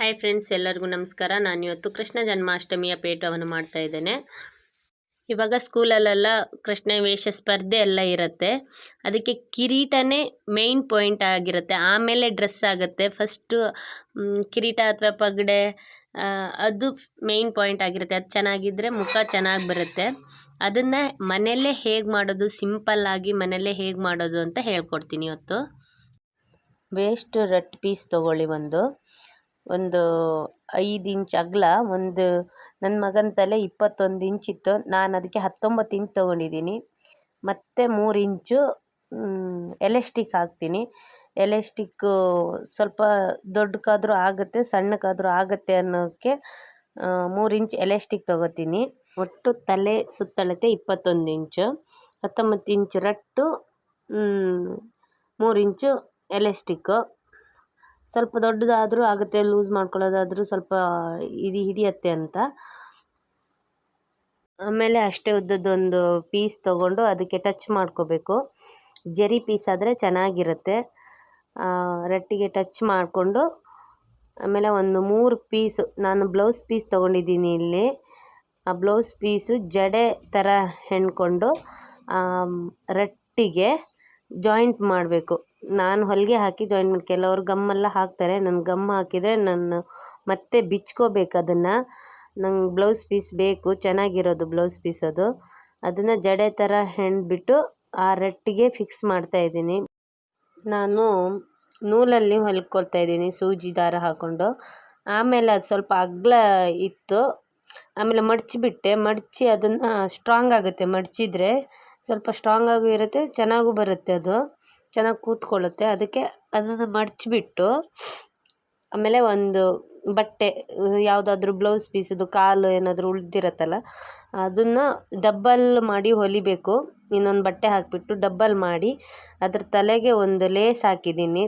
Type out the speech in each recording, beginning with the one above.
Hi friends, ಎಲ್ಲರಿಗೂ ನಮಸ್ಕಾರ. ನಾನು ಇವತ್ತು ಕೃಷ್ಣ ಜನ್ಮಾಷ್ಟಮಿಯ ಪೇಟವನ್ನು ಮಾಡ್ತಾ ಇದ್ದೇನೆ. ಇವಾಗ ಸ್ಕೂಲಲ್ಲೆಲ್ಲ ಕೃಷ್ಣ ವೇಷ ಸ್ಪರ್ಧೆ ಎಲ್ಲ ಇರುತ್ತೆ. ಅದಕ್ಕೆ ಕಿರೀಟನೇ ಮೇಯ್ನ್ ಪಾಯಿಂಟ್ ಆಗಿರುತ್ತೆ. ಆಮೇಲೆ ಡ್ರೆಸ್ ಆಗುತ್ತೆ. ಫಸ್ಟು ಕಿರೀಟ ಅಥವಾ ಪಗಡೆ ಅದು ಮೇಯ್ನ್ ಪಾಯಿಂಟ್ ಆಗಿರುತ್ತೆ. ಅದು ಚೆನ್ನಾಗಿದ್ದರೆ ಮುಖ ಚೆನ್ನಾಗಿ ಬರುತ್ತೆ. ಅದನ್ನು ಮನೆಯಲ್ಲೇ ಹೇಗೆ ಮಾಡೋದು, ಸಿಂಪಲ್ಲಾಗಿ ಮನೆಯಲ್ಲೇ ಹೇಗೆ ಮಾಡೋದು ಅಂತ ಹೇಳ್ಕೊಡ್ತೀನಿ ಇವತ್ತು. ವೇಸ್ಟ್ ರಟ್ ಪೀಸ್ ತೊಗೊಳ್ಳಿ. ಒಂದು 5 ಇಂಚ್ ಅಗಲ. ನನ್ನ ಮಗನ ತಲೆ 21 ಇಂಚ್ ಇತ್ತು. ನಾನು ಅದಕ್ಕೆ 19 ಇಂಚ್ ತೊಗೊಂಡಿದ್ದೀನಿ. ಮತ್ತು 3 ಇಂಚು ಎಲೆಸ್ಟಿಕ್ ಹಾಕ್ತೀನಿ. ಎಲೆಸ್ಟಿಕ್ಕು ಸ್ವಲ್ಪ ದೊಡ್ಡಕ್ಕಾದರೂ ಆಗುತ್ತೆ, ಸಣ್ಣಕ್ಕಾದರೂ ಆಗುತ್ತೆ ಅನ್ನೋಕ್ಕೆ 3 ಇಂಚ್ ಎಲೆಸ್ಟಿಕ್ ತೊಗೋತೀನಿ. ಒಟ್ಟು ತಲೆ ಸುತ್ತಳತೆ 21 ಇಂಚು, 19 ಇಂಚ್ ರಟ್ಟು, 3 ಇಂಚು ಎಲೆಸ್ಟಿಕ್ಕು. ಸ್ವಲ್ಪ ದೊಡ್ಡದಾದರೂ ಆಗುತ್ತೆ, ಲೂಸ್ ಮಾಡ್ಕೊಳ್ಳೋದಾದರೂ ಸ್ವಲ್ಪ ಹಿಡಿಯತ್ತೆ ಅಂತ. ಆಮೇಲೆ ಅಷ್ಟೇ ಉದ್ದದ್ದೊಂದು ಪೀಸ್ ತೊಗೊಂಡು ಅದಕ್ಕೆ ಟಚ್ ಮಾಡ್ಕೋಬೇಕು. ಜರಿ ಪೀಸ್ ಆದರೆ ಚೆನ್ನಾಗಿರುತ್ತೆ. ರಟ್ಟಿಗೆ ಟಚ್ ಮಾಡಿಕೊಂಡು ಆಮೇಲೆ ಒಂದು 3 ಪೀಸು, ನಾನು ಬ್ಲೌಸ್ ಪೀಸ್ ತೊಗೊಂಡಿದ್ದೀನಿ ಇಲ್ಲಿ. ಆ ಬ್ಲೌಸ್ ಪೀಸು ಜಡೆ ಥರ ಹೆಣ್ಕೊಂಡು ರಟ್ಟಿಗೆ ಜಾಯಿಂಟ್ ಮಾಡಬೇಕು. ನಾನು ಹೊಲಿಗೆ ಹಾಕಿ ಜಾಯಿಂಟ್ ಮಾಡಿ, ಕೆಲವರು ಗಮ್ಮೆಲ್ಲ ಹಾಕ್ತಾರೆ. ನಾನು ಗಮ್ ಹಾಕಿದರೆ ನಾನು ಮತ್ತೆ ಬಿಚ್ಕೋಬೇಕು. ಅದನ್ನು ನಂಗೆ ಬ್ಲೌಸ್ ಪೀಸ್ ಬೇಕು, ಚೆನ್ನಾಗಿರೋದು ಬ್ಲೌಸ್ ಪೀಸ್ ಅದು. ಅದನ್ನು ಜಡೆ ಥರ ಹೆಣ್ಬಿಟ್ಟು ಆ ರಟ್ಟಿಗೆ ಫಿಕ್ಸ್ ಮಾಡ್ತಾಯಿದ್ದೀನಿ. ನಾನು ನೂಲಲ್ಲಿ ಹೊಲ್ಕೊಳ್ತಾ ಇದ್ದೀನಿ, ಸೂಜಿ ದಾರ ಹಾಕ್ಕೊಂಡು. ಆಮೇಲೆ ಅದು ಸ್ವಲ್ಪ ಅಗಲ ಇತ್ತು. ಆಮೇಲೆ ಮಡಚಿ ಅದನ್ನು ಸ್ಟ್ರಾಂಗ್ ಆಗುತ್ತೆ. ಮಡಚಿದ್ರೆ ಸ್ವಲ್ಪ ಸ್ಟ್ರಾಂಗಾಗೂ ಇರುತ್ತೆ, ಚೆನ್ನಾಗೂ ಬರುತ್ತೆ, ಅದು ಚೆನ್ನಾಗಿ ಕೂತ್ಕೊಳ್ಳುತ್ತೆ. ಅದಕ್ಕೆ ಅದನ್ನು ಮಡಚಿಬಿಟ್ಟು ಆಮೇಲೆ ಒಂದು ಬಟ್ಟೆ, ಯಾವುದಾದ್ರೂ ಬ್ಲೌಸ್ ಪೀಸದು ಕಾಲು ಏನಾದರೂ ಉಳಿದಿರತ್ತಲ್ಲ, ಅದನ್ನು ಡಬ್ಬಲ್ ಮಾಡಿ ಹೊಲಿಬೇಕು. ಇನ್ನೊಂದು ಬಟ್ಟೆ ಹಾಕಿಬಿಟ್ಟು ಡಬ್ಬಲ್ ಮಾಡಿ ಅದ್ರ ತಲೆಗೆ ಒಂದು ಲೇಸ್ ಹಾಕಿದ್ದೀನಿ.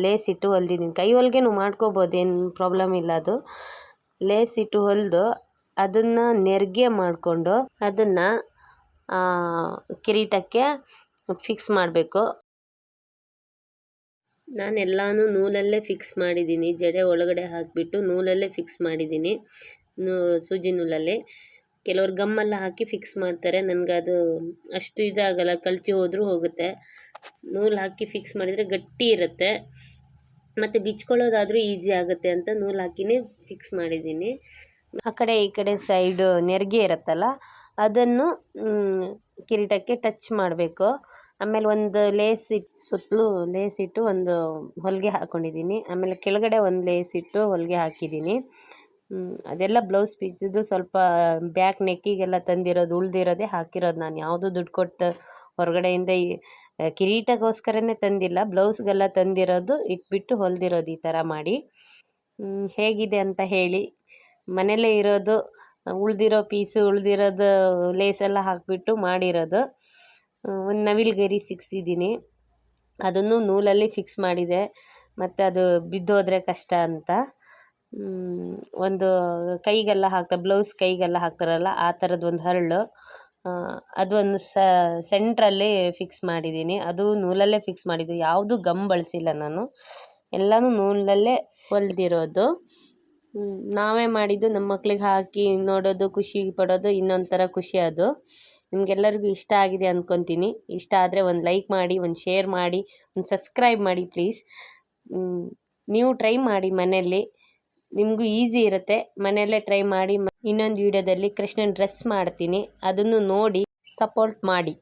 ಲೇಸ್ ಇಟ್ಟು ಹೊಲ್ದಿದ್ದೀನಿ. ಕೈ ಹೊಲಿಗೆನೂ ಮಾಡ್ಕೋಬೋದು, ಏನು ಪ್ರಾಬ್ಲಮ್ ಇಲ್ಲ. ಅದು ಲೇಸ್ ಇಟ್ಟು ಹೊಲಿದು ಅದನ್ನು ನೆರಿಗೆ ಮಾಡಿಕೊಂಡು ಅದನ್ನು ಕಿರೀಟಕ್ಕೆ ಫಿಕ್ಸ್ ಮಾಡಬೇಕು. ನಾನೆಲ್ಲನೂ ನೂಲಲ್ಲೇ ಫಿಕ್ಸ್ ಮಾಡಿದ್ದೀನಿ. ಜಡೆ ಒಳಗಡೆ ಹಾಕಿಬಿಟ್ಟು ನೂಲಲ್ಲೇ ಫಿಕ್ಸ್ ಮಾಡಿದ್ದೀನಿ, ಸೂಜಿ ನೂಲಲ್ಲಿ. ಕೆಲವ್ರು ಗಮ್ಮೆಲ್ಲ ಹಾಕಿ ಫಿಕ್ಸ್ ಮಾಡ್ತಾರೆ. ನನಗದು ಅಷ್ಟು ಇದಾಗಲ್ಲ, ಕಳಚಿ ಹೋದರೂ ಹೋಗುತ್ತೆ. ನೂಲು ಹಾಕಿ ಫಿಕ್ಸ್ ಮಾಡಿದರೆ ಗಟ್ಟಿ ಇರುತ್ತೆ, ಮತ್ತು ಬಿಚ್ಕೊಳ್ಳೋದಾದರೂ ಈಸಿ ಆಗುತ್ತೆ ಅಂತ ನೂಲು ಹಾಕಿನೇ ಫಿಕ್ಸ್ ಮಾಡಿದ್ದೀನಿ. ಆ ಕಡೆ ಈ ಕಡೆ ಸೈಡು ನೆರಿಗೆ ಇರುತ್ತಲ್ಲ, ಅದನ್ನು ಕಿರೀಟಕ್ಕೆ ಟಚ್ ಮಾಡಬೇಕು. ಆಮೇಲೆ ಒಂದು ಸುತ್ತಲೂ ಲೇಸ್ ಇಟ್ಟು ಒಂದು ಹೊಲಿಗೆ ಹಾಕ್ಕೊಂಡಿದ್ದೀನಿ. ಆಮೇಲೆ ಕೆಳಗಡೆ ಒಂದು ಲೇಸ್ ಇಟ್ಟು ಹೊಲಿಗೆ ಹಾಕಿದ್ದೀನಿ. ಅದೆಲ್ಲ ಬ್ಲೌಸ್ ಪೀಸಿದ್ದು ಸ್ವಲ್ಪ ಬ್ಯಾಕ್ ನೆಕ್ಕಿಗೆಲ್ಲ ತಂದಿರೋದು, ಉಳ್ದಿರೋದೇ ಹಾಕಿರೋದು. ನಾನು ಯಾವುದೂ ದುಡ್ಡು ಕೊಟ್ಟು ಹೊರಗಡೆಯಿಂದ ಕಿರೀಟಕ್ಕೋಸ್ಕರನೇ ತಂದಿಲ್ಲ, ಬ್ಲೌಸ್ಗೆಲ್ಲ ತಂದಿರೋದು ಇಟ್ಬಿಟ್ಟು ಹೊಲಿದಿರೋದು ಈ ಥರ ಮಾಡಿ. ಹೇಗಿದೆ ಅಂತ ಹೇಳಿ. ಮನೇಲೇ ಇರೋದು, ಉಳ್ದಿರೋ ಪೀಸು, ಉಳ್ದಿರೋದು ಲೇಸೆಲ್ಲ ಹಾಕಿಬಿಟ್ಟು ಮಾಡಿರೋದು. ಒಂದು ನವಿಲುಗರಿ ಸಿಕ್ಸಿದ್ದೀನಿ, ಅದನ್ನು ನೂಲಲ್ಲಿ ಫಿಕ್ಸ್ ಮಾಡಿದೆ. ಮತ್ತು ಅದು ಬಿದ್ದೋದ್ರೆ ಕಷ್ಟ ಅಂತ ಒಂದು ಕೈಗೆಲ್ಲ ಬ್ಲೌಸ್ ಕೈಗೆಲ್ಲ ಹಾಕ್ತಾರಲ್ಲ, ಆ ಥರದ್ದು ಒಂದು ಹರಳು, ಅದೊಂದು ಸೆಂಟ್ರಲ್ಲಿ ಫಿಕ್ಸ್ ಮಾಡಿದ್ದೀನಿ. ಅದು ನೂಲಲ್ಲೇ ಫಿಕ್ಸ್ ಮಾಡಿದ್ದು, ಯಾವುದೂ ಗಮ್ ಬಳಸಿಲ್ಲ ನಾನು, ಎಲ್ಲನೂ ನೂಲಲ್ಲೇ ಹೊಲಿದಿರೋದು. ನಾವೇ ಮಾಡಿದ್ದು ನಮ್ಮ ಮಕ್ಳಿಗೆ ಹಾಕಿ ನೋಡೋದು, ಖುಷಿ ಪಡೋದು ಇನ್ನೊಂದು ಥರ ಖುಷಿ. ಅದು ನಿಮಗೆಲ್ಲರಿಗೂ ಇಷ್ಟ ಆಗಿದೆ ಅಂದ್ಕೊತೀನಿ. ಇಷ್ಟ ಆದರೆ ಒಂದು ಲೈಕ್ ಮಾಡಿ, ಒಂದು ಶೇರ್ ಮಾಡಿ, ಒಂದು ಸಬ್ಸ್ಕ್ರೈಬ್ ಮಾಡಿ ಪ್ಲೀಸ್. ನೀವು ಟ್ರೈ ಮಾಡಿ ಮನೆಯಲ್ಲಿ, ನಿಮಗೂ ಈಸಿ ಇರುತ್ತೆ. ಮನೆಯಲ್ಲೇ ಟ್ರೈ ಮಾಡಿ. ಇನ್ನೊಂದು ವಿಡಿಯೋದಲ್ಲಿ ಕೃಷ್ಣನ ಡ್ರೆಸ್ ಮಾಡ್ತೀನಿ, ಅದನ್ನು ನೋಡಿ ಸಪೋರ್ಟ್ ಮಾಡಿ.